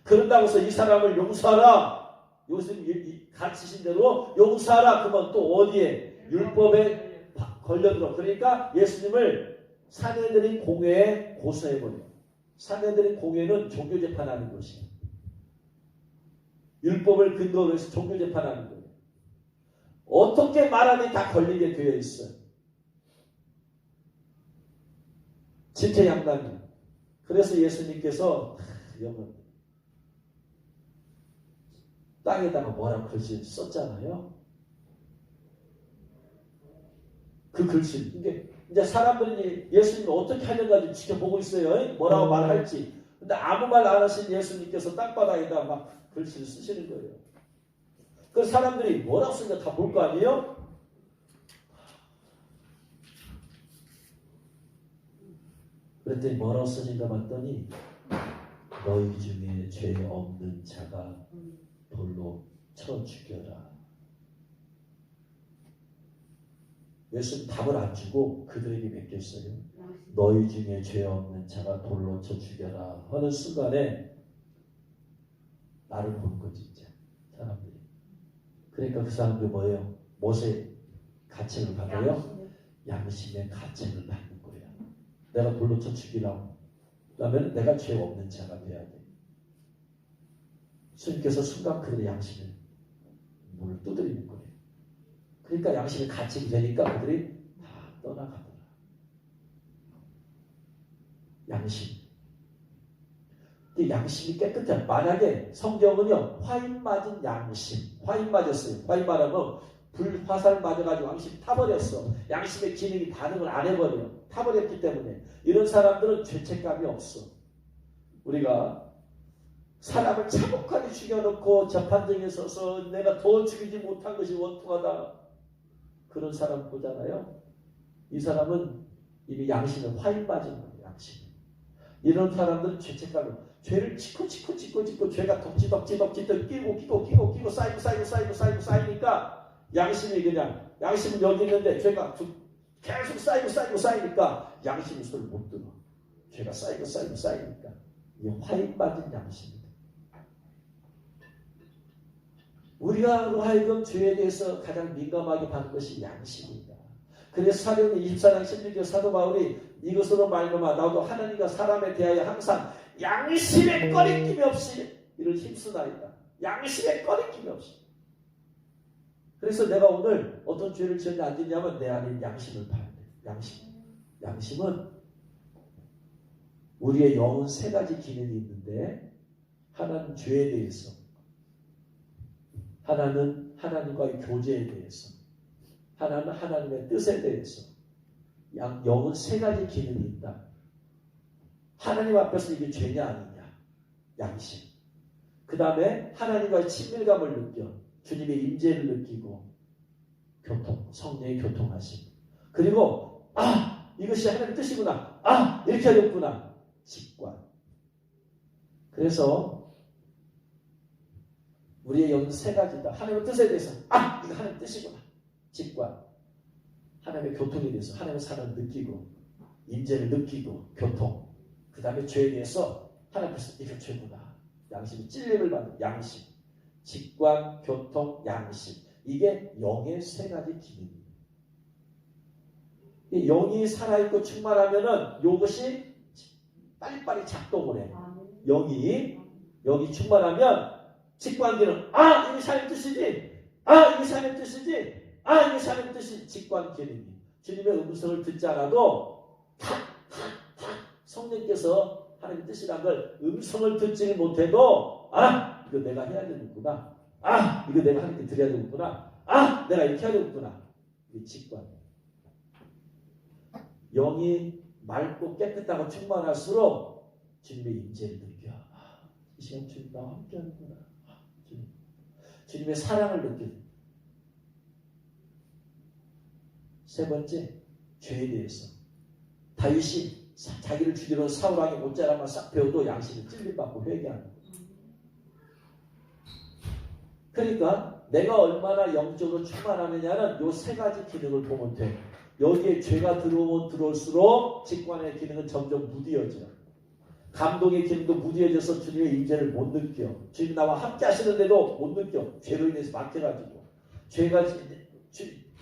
그런다고 해서 이 사람을 용서하라. 요즘 가르치신 대로 용서하라. 그러면 또 어디에? 율법에 걸려들어. 그러니까 예수님을 산헤드린 공회에 고소해버려. 산헤드린 공회는 종교재판하는 것이야. 율법을 근거로 해서 종교재판하는 거예요. 어떻게 말하니 다 걸리게 되어 있어요. 집체양당이. 그래서 예수님께서 여러분 땅에다가 뭐라고 글씨 썼잖아요. 그 글씨. 이게 이제 사람들이 예수님이 어떻게 하는가 지켜보고 있어요. 뭐라고 말할지. 근데 아무 말 안 하신 예수님께서 땅바닥에다 막 글씨를 쓰시는 거예요. 그 사람들이 뭐라고 쓰는가 다 볼 거 아니에요? 그랬더니 뭐라고 쓰신가 봤더니 너희 중에 죄 없는 자가 돌로 쳐 죽여라. 예수님 답을 안 주고 그들에게 맡겼어요. 너희 중에 죄 없는 자가 돌로 쳐 죽여라 하는 순간에 나를 보는 거지 이제 사람들이. 그러니까 그 사람들이 뭐예요? 무엇의 가책을 받아요? 양심의 가책을 받는 거예요. 내가 돌로 쳐 죽이라고. 그러면 내가 죄 없는 자가 돼야 돼. 주님께서 순간 그들의 양심을 문을 두드리는 거예요. 그러니까 양심이 가책이 되니까 그들이 다 떠나가더라. 양심. 이 양심이 깨끗해. 만약에 성경은요 화인 맞은 양심, 화인 맞았어요. 화인 맞으면 불화살 맞아가지고 양심이 타버렸어. 양심의 기능이 반응을 안 해버려. 타버렸기 때문에 이런 사람들은 죄책감이 없어. 우리가 사람을 차곡하게 죽여놓고 재판정에 서서 내가 더 죽이지 못한 것이 원통하다. 그런 사람 보잖아요. 이 사람은 이미 양심에 화인 맞은 거예요. 양심. 이런 사람들은 죄를 짓고 죄가 덕지덕지 끼고 쌓이니까 양심이 그냥 양심은 여기 있는데 죄가 계속 쌓이니까 양심이 손을 못 들어. 죄가 쌓이니까 이게 화인 빠진 양심이다. 우리가 하여금 죄에 대해서 가장 민감하게 받는 것이 양심이다. 그래서 사도행전 24장 16절 사도 바울이 이것으로 말미암아 나도 하나님과 사람에 대하여 항상 양심에 꺼리낌이 없이 이를 힘쓰나이다. 양심에 꺼리낌이 없이. 그래서 내가 오늘 어떤 죄를 지었냐 안 지었냐면 내 안에 양심을 봐야 돼. 양심은 우리의 영은 세 가지 기능이 있는데 하나는 죄에 대해서, 하나는 하나님과의 교제에 대해서, 하나는 하나님의 뜻에 대해서. 영은 세 가지 기능이 있다. 하나님 앞에서 이게 죄냐 아니냐. 양심. 그 다음에 하나님과의 친밀감을 느껴. 주님의 임재를 느끼고 교통, 성령의 교통하심. 그리고 이것이 하나님의 뜻이구나. 이렇게 하겠구나. 직관. 그래서 우리의 영은 세 가지다. 하나님의 뜻에 대해서 이거 하나님의 뜻이구나. 직관. 하나님의 교통에 대해서 하나님의 사랑을 느끼고 임재를 느끼고 교통. 그 다음에 죄에 대해서 하나님 앞에서 이거 죄구나. 양심이 찔림을 받는 양심. 직관, 교통, 양심. 이게 영의 세 가지 기능이에요. 영이 살아있고 충만하면은 이것이 빨리빨리 작동을 해. 영이 충만하면 직관기는 이게 하나님 뜻이지. 이게 하나님 뜻이지. 이게 하나님 뜻이 직관 기능이. 주님의 음성을 듣지 않아도 성령께서 하나님 뜻이란 걸 음성을 듣지 못해도 이거 내가 해야 되는구나. 이거 내가 하나님께 드려야 되는구나. 내가 이렇게 해야 되는구나. 이게 직관. 영이 맑고 깨끗하고 충만할수록 주님의 임재를 느껴. 이 시간 주님 나와 함께 하는구나. 주님의 사랑을 느껴. 세 번째, 죄에 대해서. 다윗이 자기를 죽이러 사울왕의 못자라만 싹 배워도 양심을 찔림받고 회개하는 거예요. 그러니까 내가 얼마나 영적으로 충만하느냐는 요 세 가지 기능을 보면 돼. 여기에 죄가 들어오면 들어올수록 직관의 기능은 점점 무뎌져. 감동의 기능도 무뎌져서 주님의 임재를 못 느껴. 주님 나와 함께 하시는데도 못 느껴. 죄로 인해서 막혀가지고. 죄가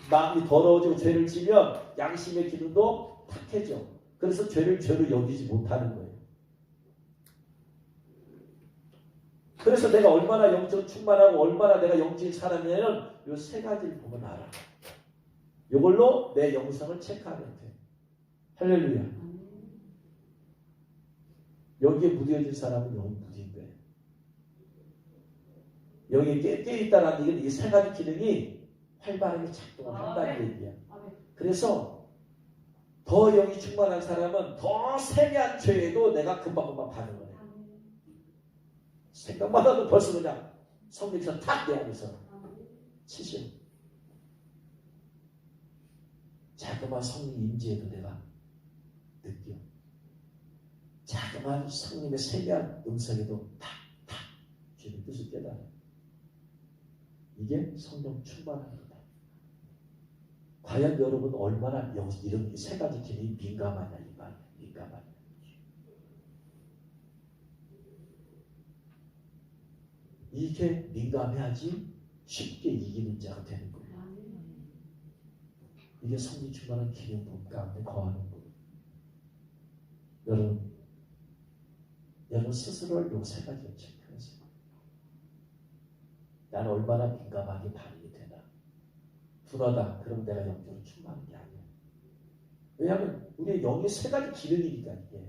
마음이 더러워지고 죄를 지면 양심의 기능도 탁해져. 그래서 죄를 죄로 여기지 못하는 거예요. 그래서 내가 얼마나 영적 충만하고 얼마나 내가 영적인 사람이냐면 이 세 가지를 보면 알아. 이걸로 내 영성을 체크하면 돼. 할렐루야. 여기에 무뎌진 사람은 영이 무딘 거예요. 여기에 깨있다는 얘기는 이 세 가지 기능이 활발하게 작동을 한다는 얘기야. 그래서 더 영이 충만한 사람은 더 세미한 죄에도 내가 금방금방 반응을 해. 생각만 해도 벌써 그냥 성령께서 탁 내오면서 치셔. 자그마한 성령 임재에도 내가 느껴. 자그마한 성령의 세미한 음성에도 탁탁 주님의 뜻을 깨달아. 이게 성령 충만한 거다. 과연 여러분 얼마나 이런 세 가지 기능이 민감하냐 이 말이야. 민감하냐. 이게 민감해야지 쉽게 이기는 자가 되는 거예요. 이게 성령 충만한 기능 가운데 거하는 거예요. 여러분 스스로를 요 세 가지로 체크하세요. 나는 얼마나 민감하게 반응이 되나. 둔하다. 그럼 내가 영적으로 충만한 게 아니야. 왜냐하면 우리의 영의 세 가지 기능이니까 이게.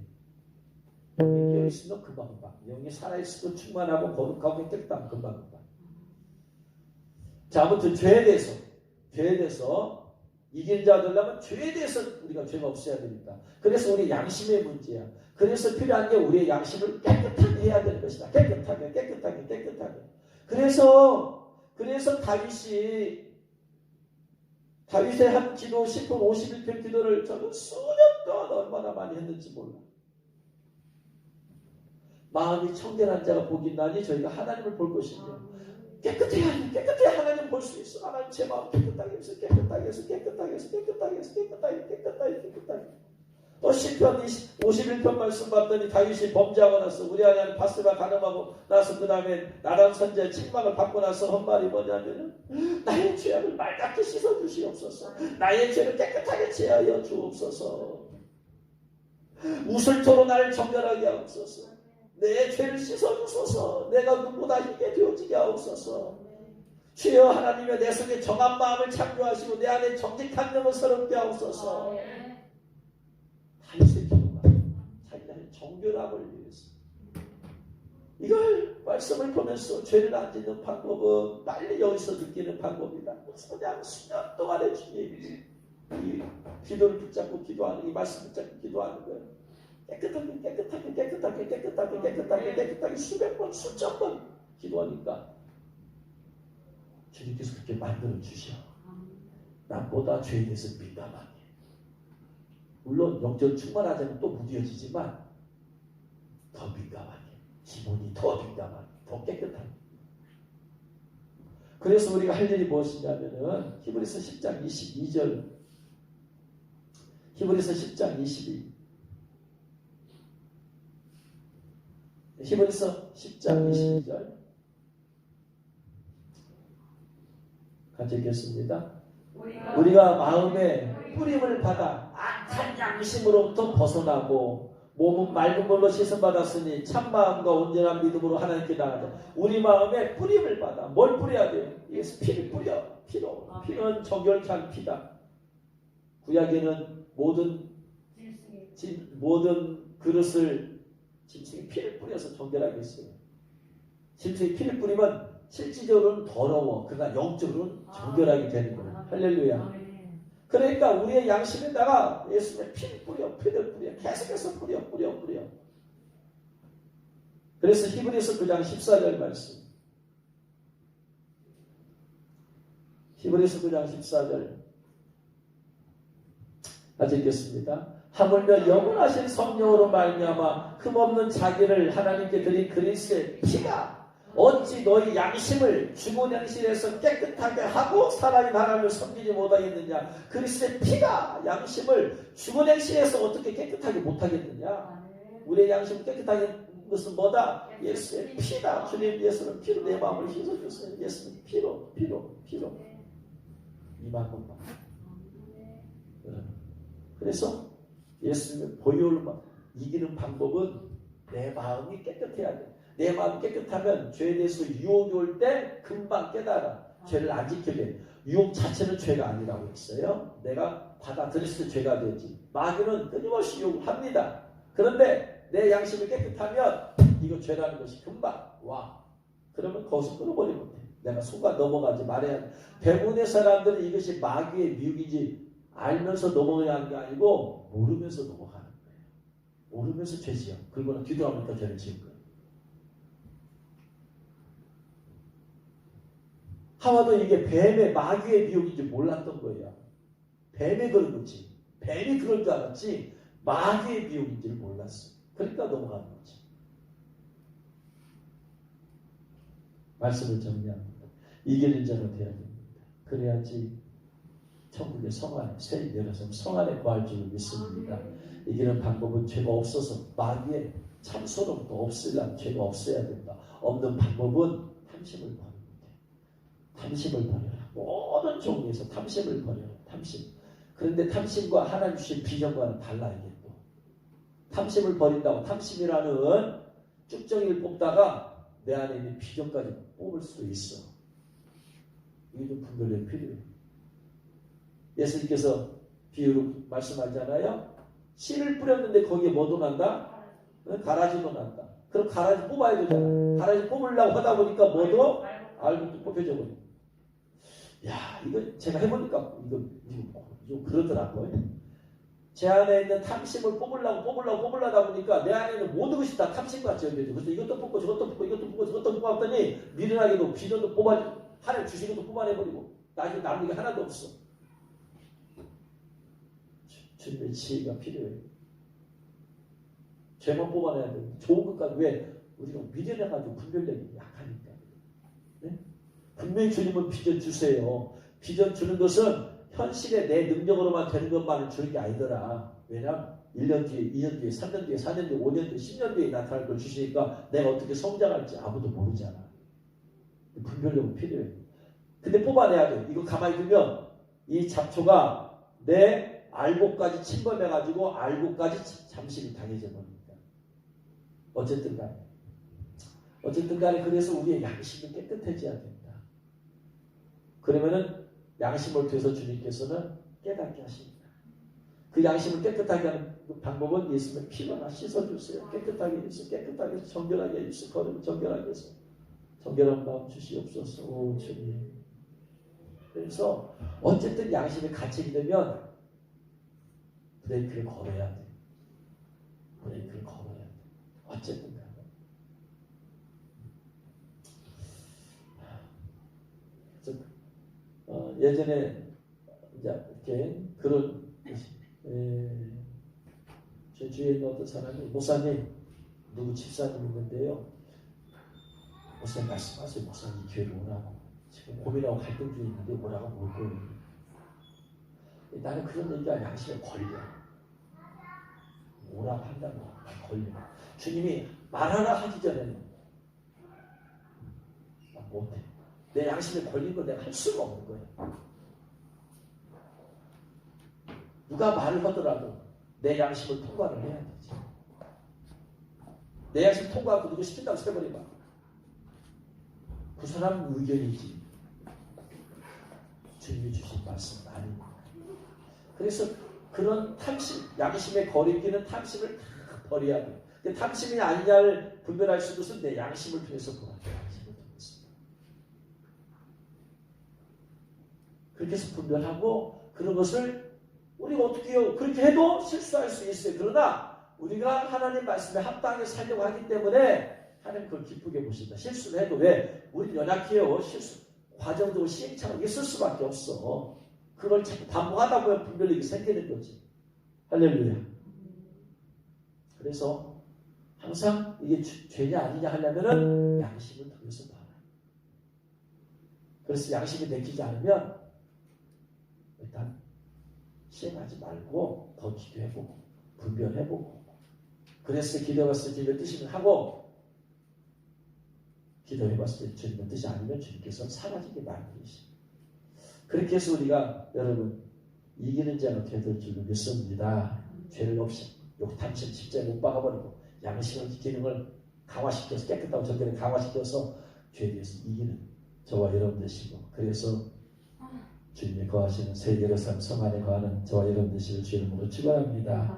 영이 깨어있으면 금방금방. 영이 살아있으면 충만하고 거룩하고 깨끗하면 금방금방. 자, 아무튼 죄에 대해서 이길 자 되려면 죄에 대해서 우리가 죄가 없어야 되니까. 그래서 우리 양심의 문제야. 그래서 필요한 게 우리의 양심을 깨끗하게 해야 되는 것이다. 깨끗하게. 그래서 다윗의 한 기도 10분 51편 기도를 저는 수년 동안 얼마나 많이 했는지 몰라. 마음이 청결한 자가 복이 있나니 저희가 하나님을 볼 것이며 깨끗해야 하나님 볼 수 있어. 하나님 제 마음 깨끗하게 해서 깨끗하게. 또 시편 51편 말씀 봤더니 다윗이 범죄하고 나서 우리 아내 바스가 가늠하고 나서 그 다음에 나단 선지자의 책망을 받고 나서 한 말이 뭐냐면 나의 죄악을 말같이 씻어주시옵소서. 나의 죄를 깨끗하게 제하여 주옵소서. 우슬토로 나를 정결하게 하옵소서. 내 죄를 씻어주소서. 내가 눈보다 희게 되어지게 하옵소서. 주여 하나님의 내 속에 정한 마음을 창조하시고 내 안에 정직한 영을 새롭게 하옵소서. 다윗의 기도가 자기의 정결함을 위해서 이걸 말씀을 보면서 죄를 안 짓는 방법은 빨리 여기서 느끼는 방법이다. 그냥 수년 동안의 주님이 이 기도를 붙잡고 기도하는 이 말씀 붙잡고 기도하는 거예요. 깨끗하게 수백 번 수천 번 기도하니까 주님께서 그렇게 만들어 주셔. 남보다 죄에 대해서 민감하게. 물론 영적 충만하자면 또 무뎌지지만 더 민감하게, 기본이 더 민감하게, 더 깨끗하게. 그래서 우리가 할 일이 무엇이냐면은 히브리서 10장 22절, 히브리서 10장 22, 히브리서 10장 22절 같이 읽겠습니다. 우리가 마음에 뿌림을 받아 악한 양심으로부터 벗어나고 몸은 맑은 물로 씻음 받았으니 참 마음과 온전한 믿음으로 하나님께 나가자. 우리 마음에 뿌림을 받아. 뭘 뿌려야 돼요? 예수 피를 뿌려. 피는 정결케 한 피다. 구약에는 모든 그릇을 짐승이 피를 뿌려서 정결하게 했어요. 짐승이 피를 뿌리면 실질적으로는 더러워. 그러나 영적으로는 정결하게 되는 거예요. 할렐루야. 그러니까 우리의 양심에다가 예수님의 피를 뿌려. 계속해서 뿌려. 그래서 히브리서 9장 14절 말씀. 히브리서 9장 14절 같이 읽겠습니다. 하물며 영원하신 성령으로 말미암아 흠없는 자기를 하나님께 드린 그리스도의 피가 어찌 너희 양심을 죽은 행실에서 깨끗하게 하고 살아있는 하나님을 섬기지 못하겠느냐. 그리스도의 피가 양심을 죽은 행실에서 어떻게 깨끗하게 못하겠느냐. 우리의 양심을 깨끗하게 하는 것은 뭐다? 예수의 피다. 주님 예수는 피로 내 마음을 씻어줬어요. 예수는 피로 이 방법만. 그래서 예수님의 보혈을 이기는 방법은 내 마음이 깨끗해야 돼. 내 마음이 깨끗하면 죄에 대해서 유혹이 올 때 금방 깨달아. 죄를 안 지키게 돼. 유혹 자체는 죄가 아니라고 했어요. 내가 받아들였을 때 죄가 되지. 마귀는 끊임없이 유혹을 합니다. 그런데 내 양심이 깨끗하면 이거 죄라는 것이 금방 와. 그러면 거기서 끊어버리면 돼. 내가 속아 넘어가지 말아야 돼. 대부분의 사람들은 이것이 마귀의 미혹이지 알면서 넘어가는 게 아니고 모르면서 넘어가는 거예요. 모르면서 죄지어. 그리고는 기도하면서 죄를 지은 거예요. 하와도 이게 뱀의 마귀의 미혹인지 몰랐던 거예요. 뱀이 그런 거지. 뱀이 그럴 줄 알았지 마귀의 미혹인지를 몰랐어. 그러니까 넘어가는 거지. 말씀을 정리합니다. 이기는 자가 되어야 됩니다. 그래야지 천국의 성 안에 새 내려서 성 안에 거할 줄 믿습니다. 이기는 방법은 죄가 없어서 마귀의 참소름도 없으려면 죄가 없어야 된다. 없는 방법은 탐심을 버리는 거예요. 탐심을 버려라. 모든 종류에서 탐심을 버려라. 탐심. 그런데 탐심과 하나님 주신 비전과는 달라 이게 또. 탐심을 버린다고 탐심이라는 쭉정이를 뽑다가 내 안에 있는 비전까지 뽑을 수도 있어. 이게 좀 분별력이 필요해요. 예수님께서 비유로 말씀하잖아요. 씨를 뿌렸는데 거기에 뭐도 난다? 가라지도 난다. 그럼 가라지 뽑아야 되잖아. 가라지 뽑으려고 하다 보니까 뭐도 알고 뽑혀져 버려. 야, 이거 제가 해보니까 이거 좀 그러더라고요. 제 안에 있는 탐심을 뽑으려다 보니까 내 안에 있는 모든 것이 다 탐심과 지어져요. 그래서 이것도 뽑고 저것도 뽑고 이것도 뽑고 저것도 뽑고 하더니 미련하게도 비전도 하나님 주신 것도 뽑아내버리고 나중에 남는 게 하나도 없어. 주님의 지혜가 필요해요. 죄만 뽑아내야 돼. 좋은 것까지 왜 우리가 미련해가지고 분별력이 약하니까. 네? 분명히 주님은 비전 주세요. 비전 주는 것은 현실에 내 능력으로만 되는 것만을 주는 게 아니더라. 왜냐하면 1년 뒤에, 2년 뒤에, 3년 뒤에, 4년 뒤에, 5년 뒤에, 10년 뒤에 나타날 걸 주시니까 내가 어떻게 성장할지 아무도 모르잖아. 분별력은 필요해. 근데 뽑아내야 돼. 이거 가만히 두면 이 잡초가 내 알곡까지 침범해가지고 알곡까지 잠식이 당해져 버립니다. 어쨌든 간에 그래서 우리의 양심이 깨끗해져야 된다. 그러면은 양심을 통해서 주님께서는 깨닫게 하십니다. 그 양심을 깨끗하게 하는 방법은 예수님의 피로 하나 씻어주세요. 깨끗하게 해주세요. 깨끗하게 해서 정결하게 해주세요. 거룩 정결하게 해서 정결한 마음 주시옵소서. 오 주님. 그래서 어쨌든 양심이 갇히게 되면 브레이크를 걸어야 돼. 브레이크를 걸어야 돼. 어쨌든 간에. 그래서 예전에 이제 이렇게 그런 제 주위에 있는 어떤 사람이 목사님 누구 집사님 있는데요. 목사님 말씀하세요. 목사님 이 교회로 오라고. 지금 고민하고 갈등 중에 있는데 오라고 올 거예요. 나는 그런 얘기가 양심에 걸려. 오라고 한다고 걸려. 주님이 말하라 하기 전에는 나 못해. 내 양심에 걸린 거 내가 할 수가 없는 거야. 누가 말을 하더라도 내 양심을 통과를 해야 되지. 내 양심 통과하고 누구 시킨다고 세버리면 그 사람 의견이지. 주님이 주신 말씀은 아닙니다. 그래서 그런 탐심, 양심에 거리기는 탐심을 다 버려야 돼요. 근데 탐심이 아니냐를 분별할 수 있는 것은 내 양심을 통해서 보아요. 양심을 통해서. 그렇게 해서 분별하고 그런 것을 우리가 어떻게 해요? 그렇게 해도 실수할 수 있어요. 그러나 우리가 하나님 말씀에 합당하게 살려고 하기 때문에 하나님 그걸 기쁘게 보신다. 실수를 해도 왜? 우리는 연약해요. 실수. 과정적으로 시행착오가 있을 수밖에 없어. 그걸 자꾸 반복하다 보면 분별력이 생기는 거지. 할렐루야. 그래서 항상 이게 죄냐 아니냐 하려면은 양심을 통해서 봐라. 그래서 양심이 내키지 않으면 일단 시행하지 말고 더 기도해보고 분별해보고 그래서 기도해봤을 때 주님의 뜻이면 하고 기도해봤을 때 주님의 뜻이 아니면 주님께서 사라지게 만드시고 그렇게 해서 우리가 여러분 이기는 자가 되될 줄로 믿습니다. 죄를 없이 욕탐심 십자에 못 박아버리고 양심의 기능을 강화시켜서 깨끗하고 정결을 강화시켜서 죄에 대해서 이기는 저와 여러분 되시고 그래서 주님이 거하시는 새 예루살렘 성 안에 거하는 저와 여러분 되시길 주의 이름으로 축원합니다.